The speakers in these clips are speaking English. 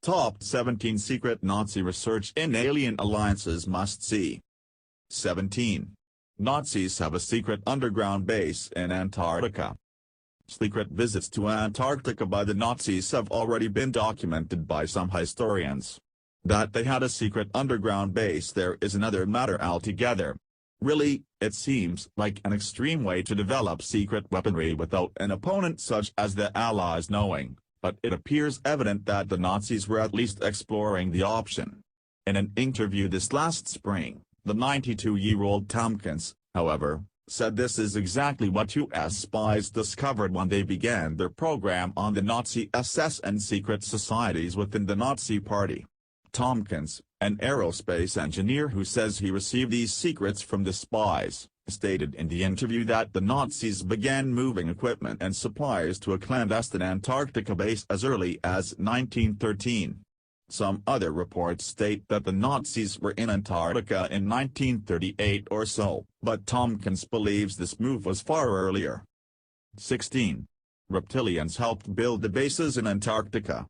Top 17 Secret Nazi Research in Alien Alliances Must See. 17. Nazis have a secret underground base in Antarctica. Secret visits to Antarctica by the Nazis have already been documented by some historians. That they had a secret underground base there is another matter altogether. Really, it seems like an extreme way to develop secret weaponry without an opponent such as the Allies knowing, but it appears evident that the Nazis were at least exploring the option. In an interview this last spring, the 92-year-old Tompkins, however, said this is exactly what U.S. spies discovered when they began their program on the Nazi SS and secret societies within the Nazi Party. Tompkins, an aerospace engineer who says he received these secrets from the spies, stated in the interview that the Nazis began moving equipment and supplies to a clandestine Antarctica base as early as 1913. Some other reports state that the Nazis were in Antarctica in 1938 or so, but Tompkins believes this move was far earlier. 16. Reptilians helped build the bases in Antarctica.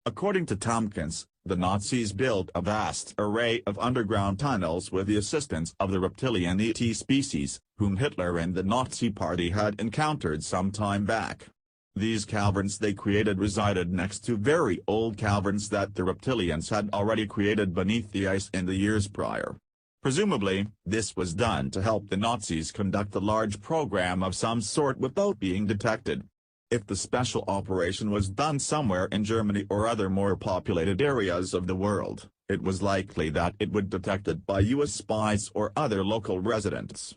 According to Tompkins, the Nazis built a vast array of underground tunnels with the assistance of the reptilian ET species, whom Hitler and the Nazi Party had encountered some time back. These caverns they created resided next to very old caverns that the reptilians had already created beneath the ice in the years prior. Presumably, this was done to help the Nazis conduct a large program of some sort without being detected. If the special operation was done somewhere in Germany or other more populated areas of the world, it was likely that it would be detected by U.S. spies or other local residents.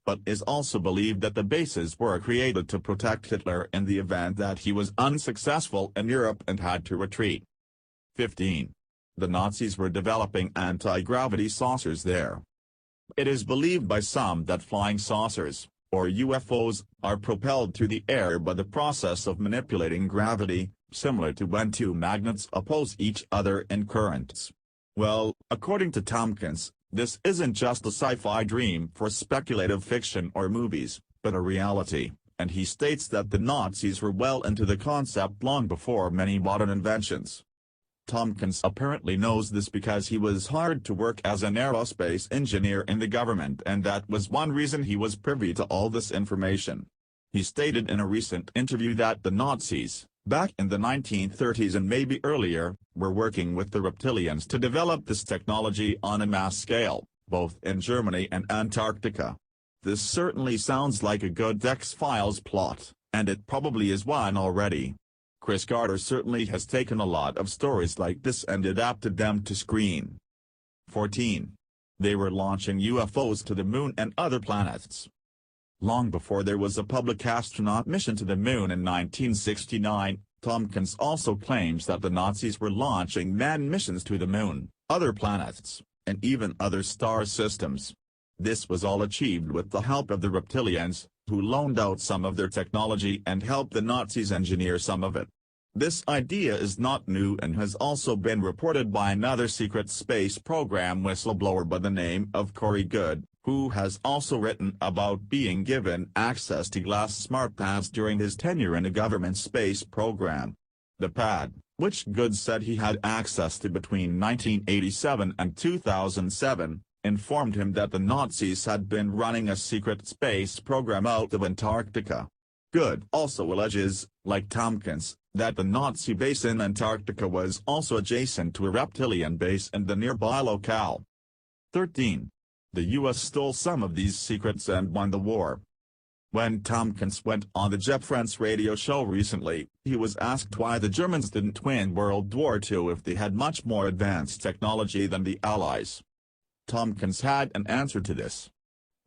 But is also believed that the bases were created to protect Hitler in the event that he was unsuccessful in Europe and had to retreat. 15. The Nazis were developing anti-gravity saucers there. It is believed by some that flying saucers, or UFOs, are propelled through the air by the process of manipulating gravity, similar to when two magnets oppose each other in currents. Well, according to Tompkins, this isn't just a sci-fi dream for speculative fiction or movies, but a reality, and he states that the Nazis were well into the concept long before many modern inventions. Tompkins apparently knows this because he was hired to work as an aerospace engineer in the government, and that was one reason he was privy to all this information. He stated in a recent interview that the Nazis, back in the 1930s and maybe earlier, were working with the Reptilians to develop this technology on a mass scale, both in Germany and Antarctica. This certainly sounds like a good X-Files plot, and it probably is one already. Chris Carter certainly has taken a lot of stories like this and adapted them to screen. 14. They were launching UFOs to the moon and other planets. Long before there was a public astronaut mission to the moon in 1969, Tompkins also claims that the Nazis were launching manned missions to the moon, other planets, and even other star systems. This was all achieved with the help of the Reptilians, who loaned out some of their technology and helped the Nazis engineer some of it. This idea is not new and has also been reported by another secret space program whistleblower by the name of Corey Goode, who has also written about being given access to glass smart pads during his tenure in a government space program. The pad, which Goode said he had access to between 1987 and 2007, informed him that the Nazis had been running a secret space program out of Antarctica. Goode also alleges, like Tompkins, that the Nazi base in Antarctica was also adjacent to a reptilian base in the nearby locale. 13. The U.S. stole some of these secrets and won the war. When Tompkins went on the Jeff Friends radio show recently, he was asked why the Germans didn't win World War II if they had much more advanced technology than the Allies. Tompkins had an answer to this.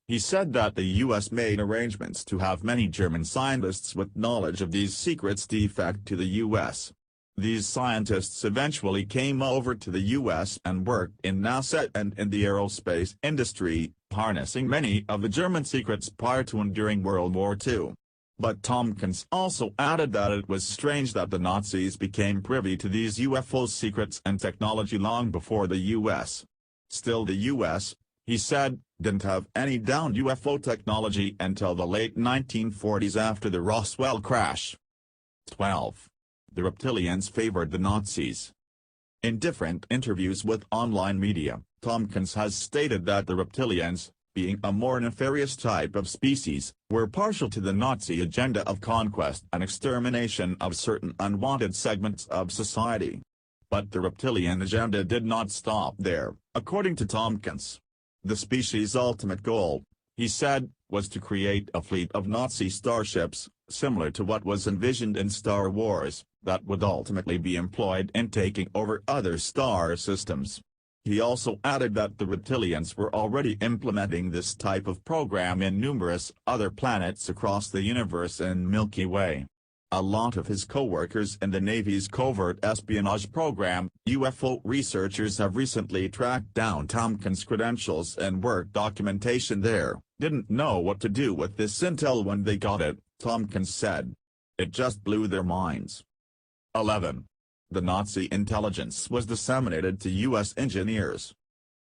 He said that the U.S. made arrangements to have many German scientists with knowledge of these secrets defect to the U.S. These scientists eventually came over to the U.S. and worked in NASA and in the aerospace industry, harnessing many of the German secrets prior to and during World War II. But Tompkins also added that it was strange that the Nazis became privy to these UFO secrets and technology long before the U.S. Still, the U.S., he said, didn't have any downed UFO technology until the late 1940s after the Roswell crash. 12. The Reptilians favored the Nazis. In different interviews with online media, Tompkins has stated that the reptilians, being a more nefarious type of species, were partial to the Nazi agenda of conquest and extermination of certain unwanted segments of society. But the reptilian agenda did not stop there, according to Tompkins. The species' ultimate goal, he said, was to create a fleet of Nazi starships, similar to what was envisioned in Star Wars, that would ultimately be employed in taking over other star systems. He also added that the reptilians were already implementing this type of program in numerous other planets across the universe and Milky Way. A lot of his co-workers in the Navy's covert espionage program, UFO researchers have recently tracked down Tompkins' credentials and work documentation there. Didn't know what to do with this intel when they got it, Tompkins said. It just blew their minds. 11. The Nazi intelligence was disseminated to U.S. engineers.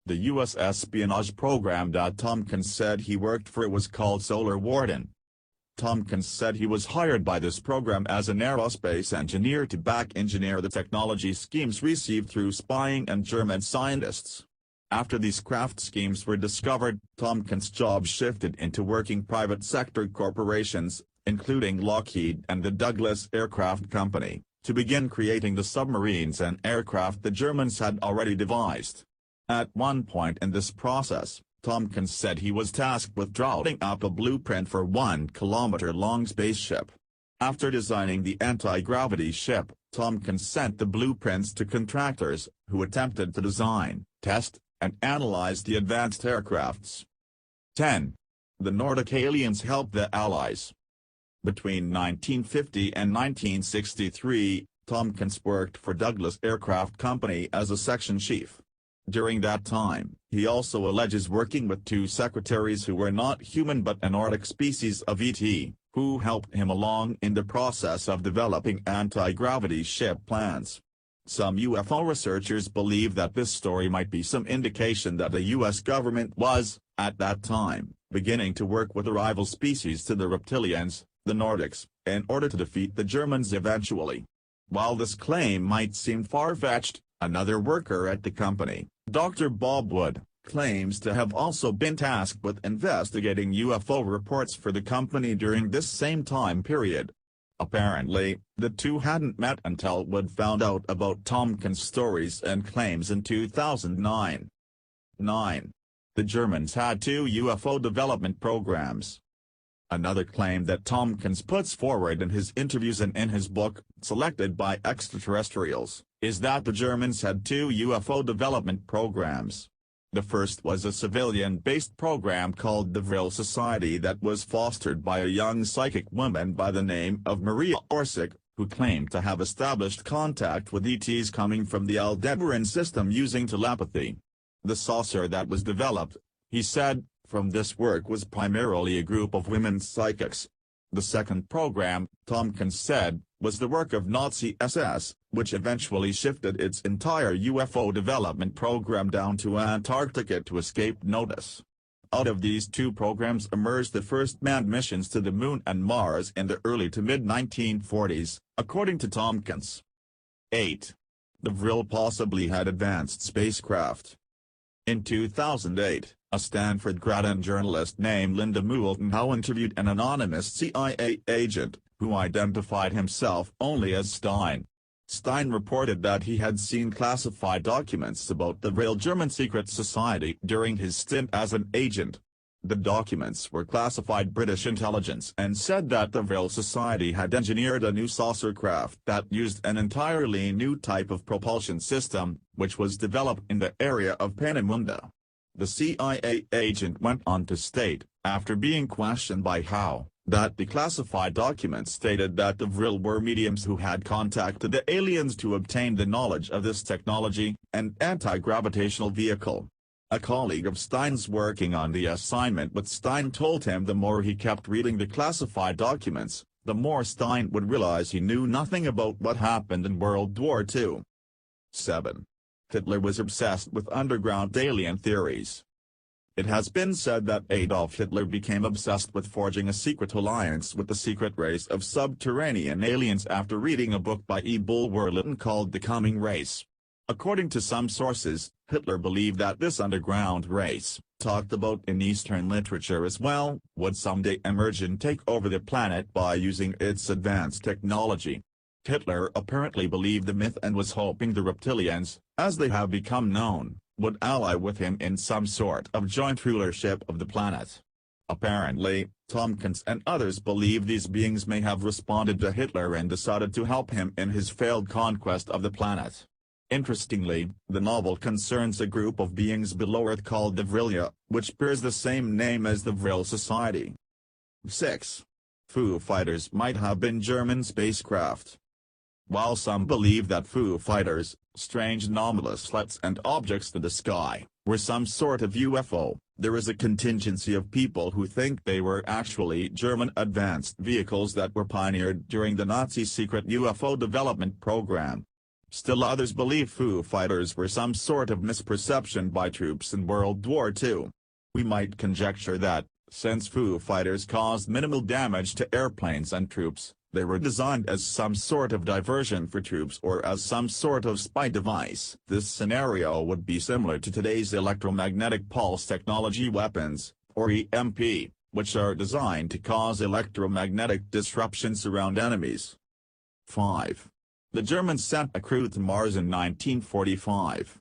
The U.S. espionage program that Tompkins said he worked for was called Solar Warden. Tompkins said he was hired by this program as an aerospace engineer to back-engineer the technology schemes received through spying and German scientists. After these craft schemes were discovered, Tompkins' job shifted into working private sector corporations, including Lockheed and the Douglas Aircraft Company, to begin creating the submarines and aircraft the Germans had already devised. At one point in this process, Tompkins said he was tasked with drawing up a blueprint for 1-kilometer-long spaceship. After designing the anti-gravity ship, Tompkins sent the blueprints to contractors, who attempted to design, test, and analyze the advanced aircrafts. 10. The Nordic aliens helped the Allies. Between 1950 and 1963, Tompkins worked for Douglas Aircraft Company as a section chief. During that time, he also alleges working with two secretaries who were not human but a Nordic species of ET, who helped him along in the process of developing anti-gravity ship plans. Some UFO researchers believe that this story might be some indication that the U.S. government was, at that time, beginning to work with a rival species to the reptilians, the Nordics, in order to defeat the Germans eventually. While this claim might seem far-fetched, another worker at the company, Dr. Bob Wood, claims to have also been tasked with investigating UFO reports for the company during this same time period. Apparently, the two hadn't met until Wood found out about Tompkins' stories and claims in 2009. 9. The Germans had two UFO development programs. Another claim that Tompkins puts forward in his interviews and in his book, Selected by Extraterrestrials, is that the Germans had two UFO development programs. The first was a civilian-based program called the Vril Society that was fostered by a young psychic woman by the name of Maria Orsic, who claimed to have established contact with ETs coming from the Aldebaran system using telepathy. The saucer that was developed, he said, from this work was primarily a group of women psychics. The second program, Tompkins said, was the work of Nazi SS, which eventually shifted its entire UFO development program down to Antarctica to escape notice. Out of these two programs emerged the first manned missions to the Moon and Mars in the early to mid-1940s, according to Tompkins. 8. The Vril possibly had advanced spacecraft. In 2008, a Stanford grad and journalist named Linda Moulton Howe interviewed an anonymous CIA agent, who identified himself only as Stein. Stein reported that he had seen classified documents about the Vril German secret society during his stint as an agent. The documents were classified British intelligence and said that the Vril Society had engineered a new saucer craft that used an entirely new type of propulsion system, which was developed in the area of Peenemünde. The CIA agent went on to state, after being questioned by Howe, that the classified documents stated that the Vril were mediums who had contacted the aliens to obtain the knowledge of this technology and anti-gravitational vehicle. A colleague of Stein's working on the assignment with Stein told him the more he kept reading the classified documents, the more Stein would realize he knew nothing about what happened in World War II. 7. Hitler was obsessed with underground alien theories. It has been said that Adolf Hitler became obsessed with forging a secret alliance with the secret race of subterranean aliens after reading a book by E. Bulwer Lytton called The Coming Race. According to some sources, Hitler believed that this underground race, talked about in Eastern literature as well, would someday emerge and take over the planet by using its advanced technology. Hitler apparently believed the myth and was hoping the Reptilians, as they have become known, would ally with him in some sort of joint rulership of the planet. Apparently, Tompkins and others believe these beings may have responded to Hitler and decided to help him in his failed conquest of the planet. Interestingly, the novel concerns a group of beings below Earth called the WWII, which bears the same name as the Vril Society. 6. Foo Fighters might have been German spacecraft. While some believe that Foo Fighters, strange anomalous lights and objects in the sky, were some sort of UFO, there is a contingency of people who think they were actually German advanced vehicles that were pioneered during the Nazi secret UFO development program. Still others believe Foo Fighters were some sort of misperception by troops in World War II. We might conjecture that, since Foo Fighters caused minimal damage to airplanes and troops, they were designed as some sort of diversion for troops or as some sort of spy device. This scenario would be similar to today's electromagnetic pulse technology weapons, or EMP, which are designed to cause electromagnetic disruptions around enemies. 5. The Germans sent a crew to Mars in 1945.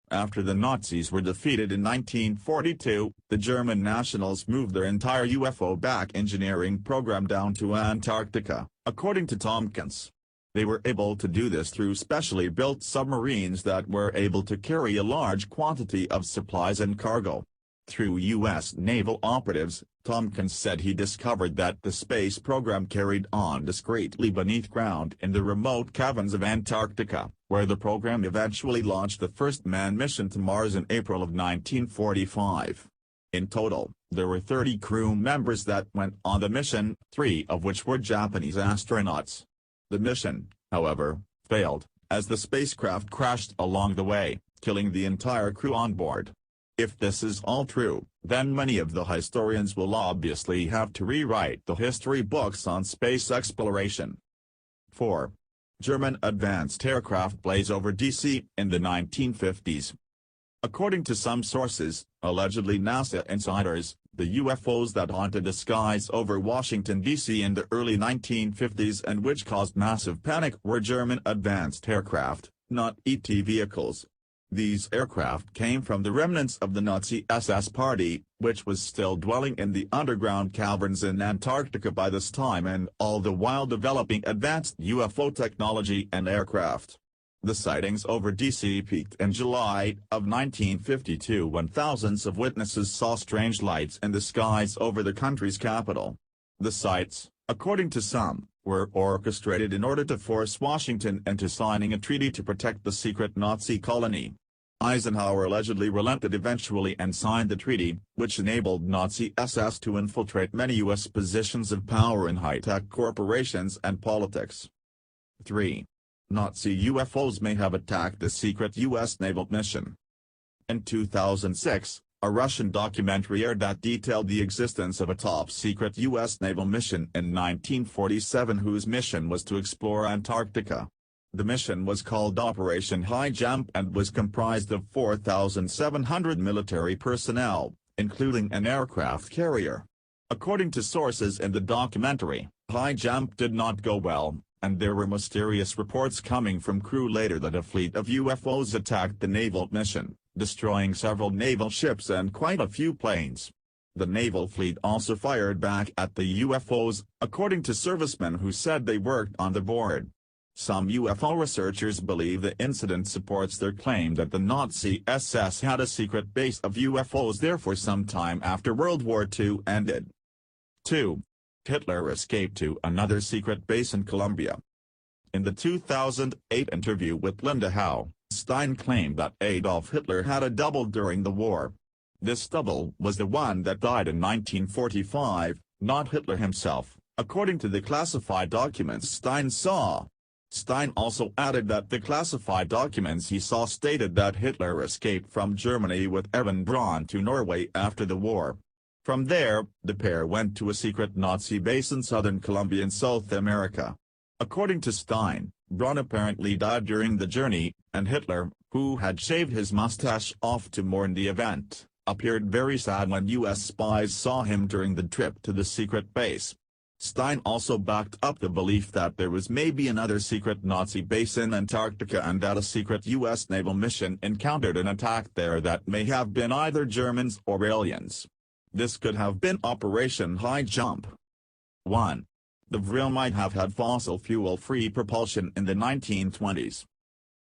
After the Nazis were defeated in 1942, the German nationals moved their entire UFO-back engineering program down to Antarctica, according to Tompkins. They were able to do this through specially built submarines that were able to carry a large quantity of supplies and cargo. Through U.S. naval operatives, Tompkins said he discovered that the space program carried on discreetly beneath ground in the remote caverns of Antarctica, where the program eventually launched the first manned mission to Mars in April of 1945. In total, there were 30 crew members that went on the mission, 3 of which were Japanese astronauts. The mission, however, failed, as the spacecraft crashed along the way, killing the entire crew on board. If this is all true, then many of the historians will obviously have to rewrite the history books on space exploration. 4. German advanced aircraft blaze over D.C. in the 1950s. According to some sources, allegedly NASA insiders, the UFOs that haunted the skies over Washington, D.C. in the early 1950s and which caused massive panic were German advanced aircraft, not ET vehicles. These aircraft came from the remnants of the Nazi SS Party, which was still dwelling in the underground caverns in Antarctica by this time and all the while developing advanced UFO technology and aircraft. The sightings over D.C. peaked in July of 1952 when thousands of witnesses saw strange lights in the skies over the country's capital. The sights, according to some, were orchestrated in order to force Washington into signing a treaty to protect the secret Nazi colony. Eisenhower allegedly relented eventually and signed the treaty, which enabled Nazi SS to infiltrate many U.S. positions of power in high-tech corporations and politics. 3. Nazi UFOs may have attacked a secret U.S. naval mission. In 2006, a Russian documentary aired that detailed the existence of a top-secret U.S. naval mission in 1947 whose mission was to explore Antarctica. The mission was called Operation High Jump and was comprised of 4,700 military personnel, including an aircraft carrier. According to sources in the documentary, High Jump did not go well, and there were mysterious reports coming from crew later that a fleet of UFOs attacked the naval mission, destroying several naval ships and quite a few planes. The naval fleet also fired back at the UFOs, according to servicemen who said they worked on the board. Some UFO researchers believe the incident supports their claim that the Nazi SS had a secret base of UFOs there for some time after World War II ended. 2. Hitler escaped to another secret base in Colombia. In the 2008 interview with Linda Howe, Stein claimed that Adolf Hitler had a double during the war. This double was the one that died in 1945, not Hitler himself, according to the classified documents Stein saw. Stein also added that the classified documents he saw stated that Hitler escaped from Germany with Evan Braun to Norway after the war. From there, the pair went to a secret Nazi base in southern Colombia in South America. According to Stein, Braun apparently died during the journey, and Hitler, who had shaved his mustache off to mourn the event, appeared very sad when U.S. spies saw him during the trip to the secret base. Stein also backed up the belief that there was maybe another secret Nazi base in Antarctica and that a secret U.S. naval mission encountered an attack there that may have been either Germans or aliens. This could have been Operation High Jump. 1. The Vril might have had fossil fuel-free propulsion in the 1920s.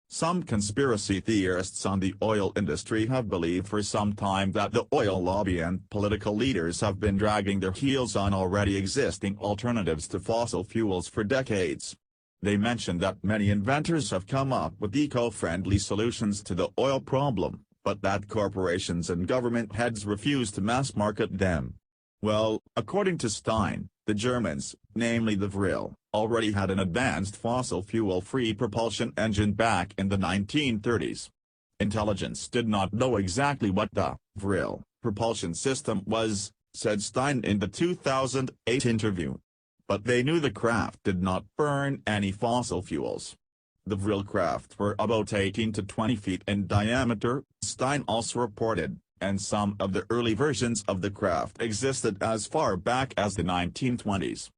Some conspiracy theorists on the oil industry have believed for some time that the oil lobby and political leaders have been dragging their heels on already existing alternatives to fossil fuels for decades. They mention that many inventors have come up with eco-friendly solutions to the oil problem, but that corporations and government heads refuse to mass-market them. Well, according to Stein, the Germans, namely the Vril, already had an advanced fossil fuel-free propulsion engine back in the 1930s. Intelligence did not know exactly what the Vril propulsion system was, said Stein in the 2008 interview. But they knew the craft did not burn any fossil fuels. The Vril craft were about 18 to 20 feet in diameter, Stein also reported, and some of the early versions of the craft existed as far back as the 1920s.